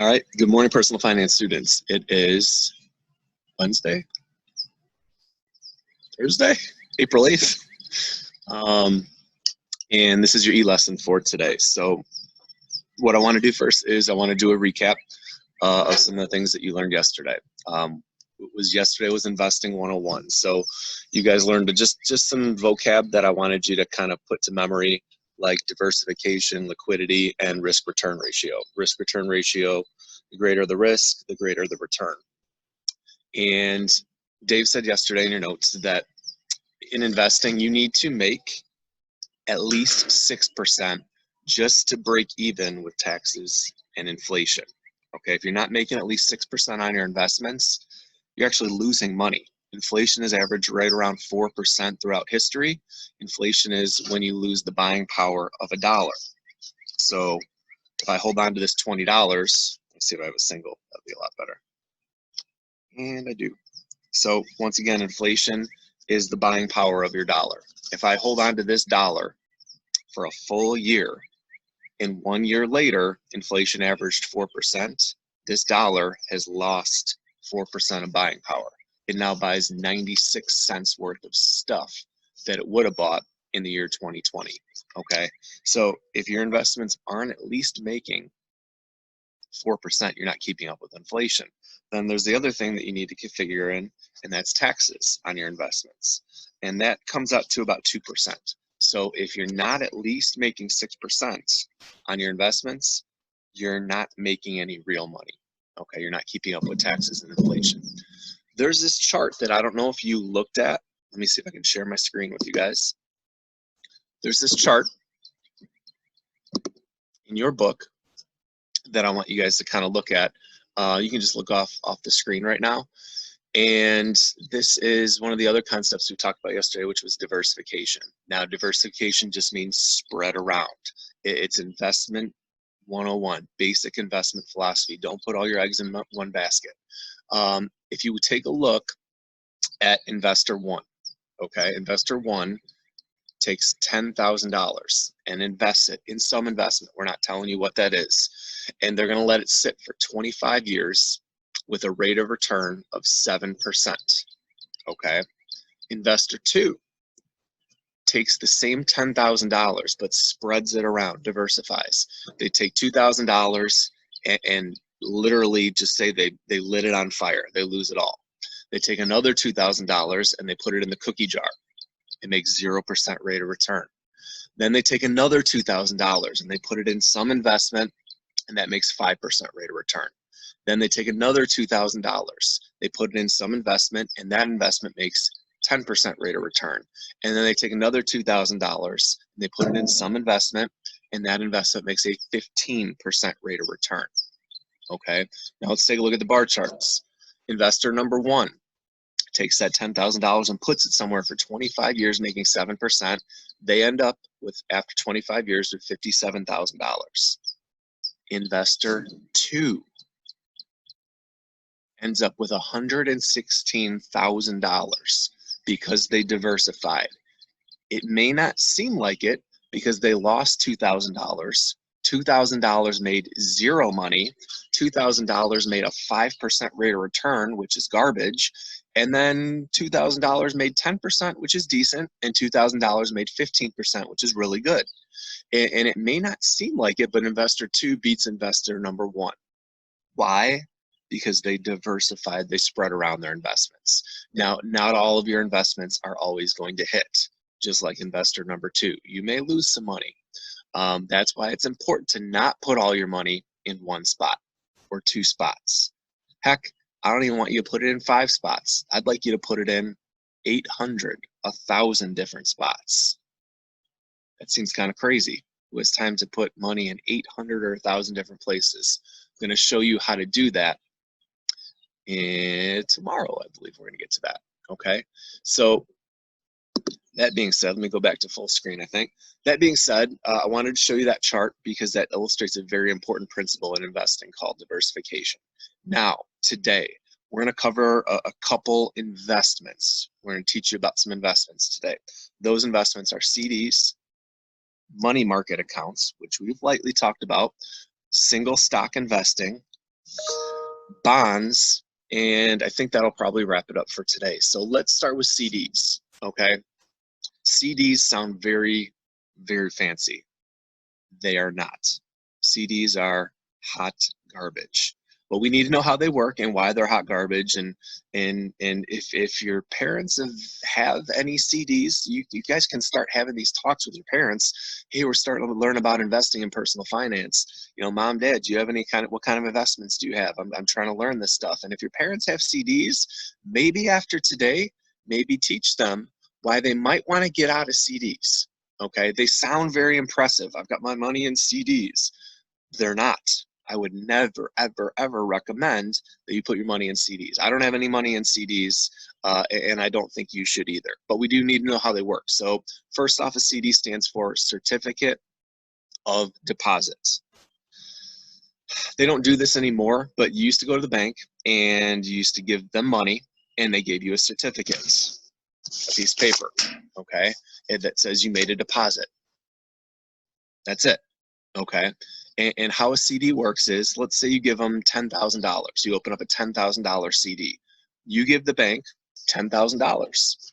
All right. Good morning, personal finance students. It is Wednesday, Thursday, April 8th. And this is your e-lesson for today. So what I want to do first is I want to do a recap of some of the things that you learned yesterday. Yesterday was investing 101. So you guys learned just some vocab that I wanted you to kind of put to memory, like diversification, liquidity, and risk return ratio. Risk return ratio, the greater the risk, the greater the return. And Dave said yesterday in your notes that in investing, you need to make at least 6% just to break even with taxes and inflation. Okay, if you're not making at least 6% on your investments, you're actually losing money. Inflation is averaged right around 4% throughout history. Inflation is when you lose the buying power of a dollar. So if I hold on to this $20, let's see if I have a single, that'd be a lot better. And I do. So once again, inflation is the buying power of your dollar. If I hold on to this dollar for a full year, and 1 year later, inflation averaged 4%, this dollar has lost 4% of buying power. It now buys 96 cents worth of stuff that it would have bought in the year 2020. Okay, so if your investments aren't at least making 4%, you're not keeping up with inflation. Then there's the other thing that you need to figure in, and that's taxes on your investments. And that comes out to about 2%. So if you're not at least making 6% on your investments, you're not making any real money. Okay, you're not keeping up with taxes and inflation. There's this chart that I don't know if you looked at. Let me see if I can share my screen with you guys. There's this chart in your book that I want you guys to kind of look at. You can just look off the screen right now. And this is one of the other concepts we talked about yesterday, which was diversification. Now, diversification just means spread around. It's investment 101, basic investment philosophy. Don't put all your eggs in one basket. If you would take a look at Investor One, okay, Investor One takes $10,000 and invests it in some investment. We're not telling you what that is. And they're going to let it sit for 25 years with a rate of return of 7%. Okay. Investor Two takes the same $10,000 but spreads it around, diversifies. They take $2,000 and literally just say they lit it on fire. They lose it all. They take another $2,000 and they put it in the cookie jar. It makes 0% rate of return. Then they take another $2,000 and they put it in some investment, and that makes 5% rate of return. Then they take another $2,000, they put it in some investment, and that investment makes 10% rate of return. And then they take another $2,000 and they put it in some investment, and that investment makes a 15% rate of return. Okay, now let's take a look at the bar charts. Investor number one takes that $10,000 and puts it somewhere for 25 years, making 7%. They end up with, after 25 years, with $57,000. Investor two ends up with $116,000 because they diversified. It may not seem like it because they lost $2,000. $2,000 made zero money. $2,000 made a 5% rate of return, which is garbage. And then $2,000 made 10%, which is decent. And $2,000 made 15%, which is really good. And it may not seem like it, but investor two beats investor number one. Why? Because they diversified, they spread around their investments. Now, not all of your investments are always going to hit, just like investor number two. You may lose some money. That's why it's important to not put all your money in one spot or two spots. Heck, I don't even want you to put it in 5 spots. I'd like you to put it in 800, 1,000 different spots. That seems kind of crazy. It was time to put money in 800 or 1,000 different places. I'm going to show you how to do that. And tomorrow, I believe we're going to get to that. Okay, so that being said, let me go back to full screen, I think. That being said, I wanted to show you that chart because that illustrates a very important principle in investing called diversification. Now, today, we're going to cover a couple investments. We're going to teach you about some investments today. Those investments are CDs, money market accounts, which we've lightly talked about, single stock investing, bonds, and I think that'll probably wrap it up for today. So let's start with CDs, okay? CDs sound very, very fancy. They are not. CDs are hot garbage. But we need to know how they work and why they're hot garbage. And if your parents have any CDs, you guys can start having these talks with your parents. Hey, we're starting to learn about investing in personal finance. You know, mom, dad, do you have any what kind of investments do you have? I'm trying to learn this stuff. And if your parents have CDs, maybe after today, maybe teach them why they might want to get out of CDs. Okay, they sound very impressive. I've got my money in CDs. They're not. I would never, ever, ever recommend that you put your money in CDs. I don't have any money in CDs, and I don't think you should either. But we do need to know how they work. So first off, a CD stands for Certificate of Deposit. They don't do this anymore, but you used to go to the bank and you used to give them money, and they gave you a certificate, a piece of paper, okay, that says you made a deposit. That's it, okay? And how a CD works is, let's say you give them $10,000. You open up a $10,000 CD. You give the bank $10,000.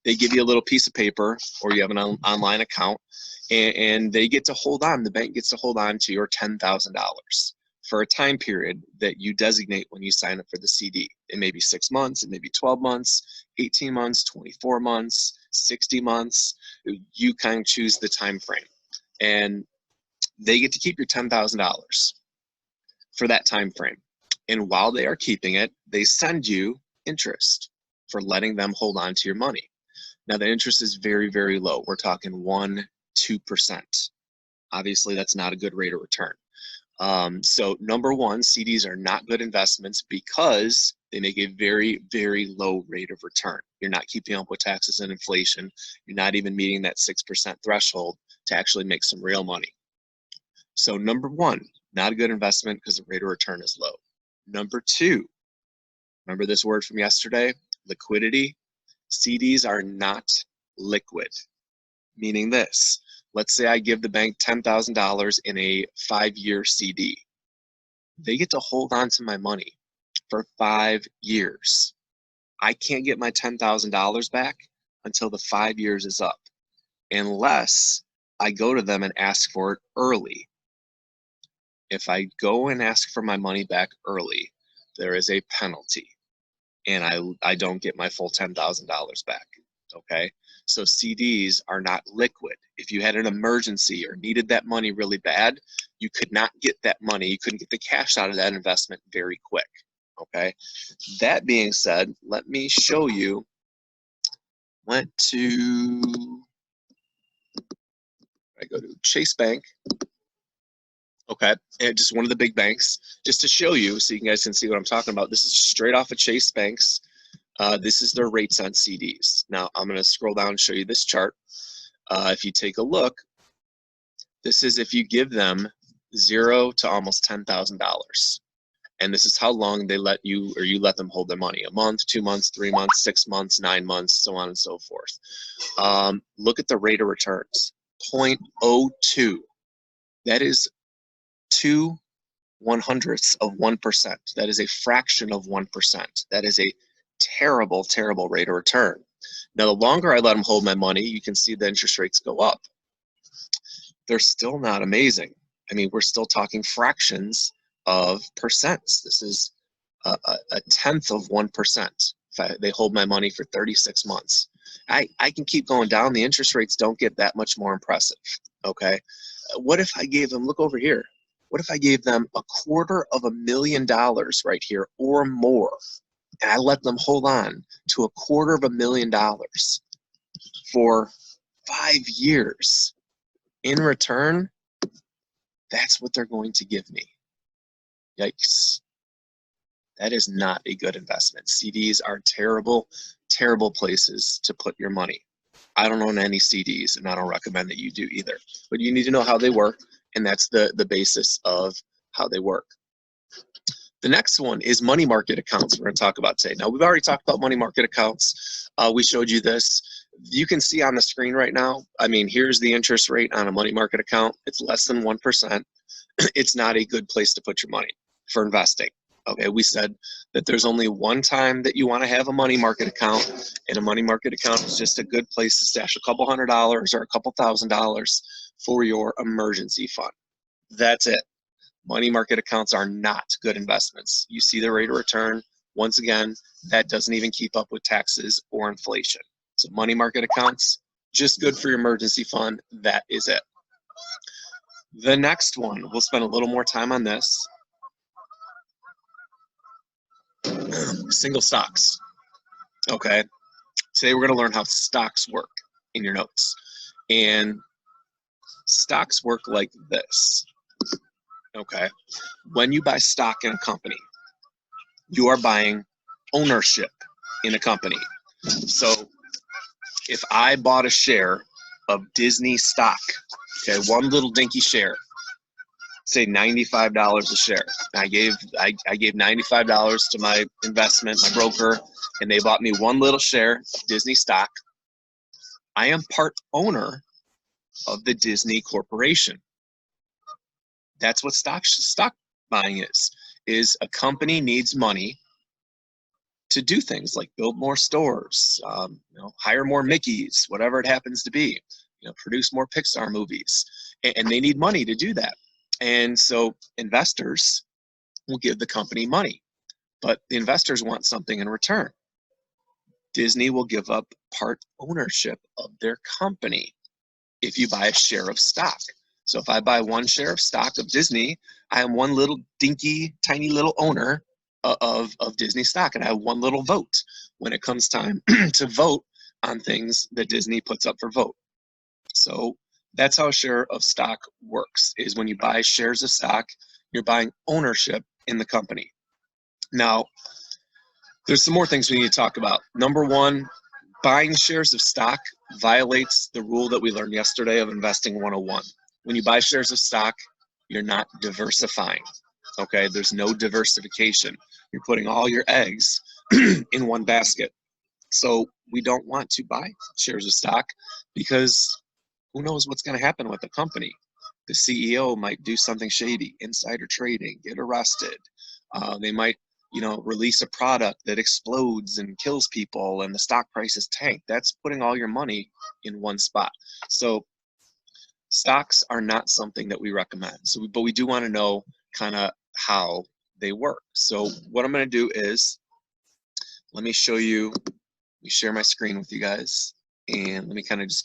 They give you a little piece of paper, or you have an online account, and they get to hold on, the bank gets to hold on to your $10,000 for a time period that you designate when you sign up for the CD. It may be 6 months, it may be 12 months, 18 months, 24 months, 60 months. You kind of choose the time frame. And they get to keep your $10,000 for that time frame. And while they are keeping it, they send you interest for letting them hold on to your money. Now the interest is very, very low. We're talking 1-2%. Obviously, that's not a good rate of return. So number one, CDs are not good investments because they make a very, very low rate of return. You're not keeping up with taxes and inflation. You're not even meeting that 6% threshold to actually make some real money. So number one, not a good investment because the rate of return is low. Number two, remember this word from yesterday, liquidity? CDs are not liquid, meaning this. Let's say I give the bank $10,000 in a 5-year CD. They get to hold on to my money for 5 years. I can't get my $10,000 back until the 5 years is up, unless I go to them and ask for it early. If I go and ask for my money back early, there is a penalty, and I don't get my full $10,000 back, okay? So CDs are not liquid. If you had an emergency or needed that money really bad, you could not get that money. You couldn't get the cash out of that investment very quick, okay? That being said, let me show you. I go to Chase Bank. Okay, and just one of the big banks, just to show you so you guys can see what I'm talking about. This is straight off of Chase Banks. This is their rates on CDs. Now I'm going to scroll down and show you this chart. If you take a look, this is if you give them $0 to almost $10,000, and this is how long they let you, or you let them hold their money: a month, 2 months, 3 months, 6 months, 9 months, so on and so forth. Look at the rate of returns, 0.02. That is 0.02%. That is a fraction of 1%. That is a terrible, terrible rate of return. Now, the longer I let them hold my money, you can see the interest rates go up. They're still not amazing. I mean, we're still talking fractions of percents. This is a tenth of 1%. If they hold my money for 36 months. I can keep going down. The interest rates don't get that much more impressive, okay? What if I gave them, look over here, what if I gave them $250,000 right here or more, and I let them hold on to $250,000 for 5 years? In return, that's what they're going to give me. Yikes. That is not a good investment. CDs are terrible, terrible places to put your money. I don't own any CDs, and I don't recommend that you do either. But you need to know how they work, and that's the basis of how they work. The next one is money market accounts we're going to talk about today. Now, we've already talked about money market accounts. We showed you this. You can see on the screen right now, I mean, here's the interest rate on a money market account. It's less than 1%. It's not a good place to put your money. for investing. Okay, we said that there's only one time that you want to have a money market account, and a money market account is just a good place to stash a couple $100 or a couple $1,000 for your emergency fund. That's it. Money market accounts are not good investments. You see the rate of return. Once again, that doesn't even keep up with taxes or inflation. So money market accounts, just good for your emergency fund. That is it. The next one, we'll spend a little more time on this. Single stocks. Okay. Today we're going to learn how stocks work in your notes. And stocks work like this. Okay. When you buy stock in a company, you are buying ownership in a company. So if I bought a share of Disney stock, okay, one little dinky share, say $95 a share. I gave $95 to my investment, my broker, and they bought me one little share of Disney stock. I am part owner of the Disney Corporation. That's what stock buying is a company needs money to do things like build more stores, hire more Mickeys, whatever it happens to be, produce more Pixar movies, and they need money to do that. And so investors will give the company money, but the investors want something in return. Disney will give up part ownership of their company if you buy a share of stock. So if I buy one share of stock of Disney, I am one little dinky, tiny little owner of Disney stock, and I have one little vote when it comes time to vote on things that Disney puts up for vote. So that's how a share of stock works, is when you buy shares of stock, you're buying ownership in the company. Now, there's some more things we need to talk about. Number one, buying shares of stock violates the rule that we learned yesterday of Investing 101. When you buy shares of stock, you're not diversifying. Okay, there's no diversification. You're putting all your eggs in one basket. So we don't want to buy shares of stock because who knows what's going to happen with the company. The CEO might do something shady, insider trading, get arrested. They might, release a product that explodes and kills people and the stock prices tank. That's putting all your money in one spot. So stocks are not something that we recommend. But we do want to know kind of how they work. So what I'm going to do is, let me show you, let me share my screen with you guys, and let me kind of just give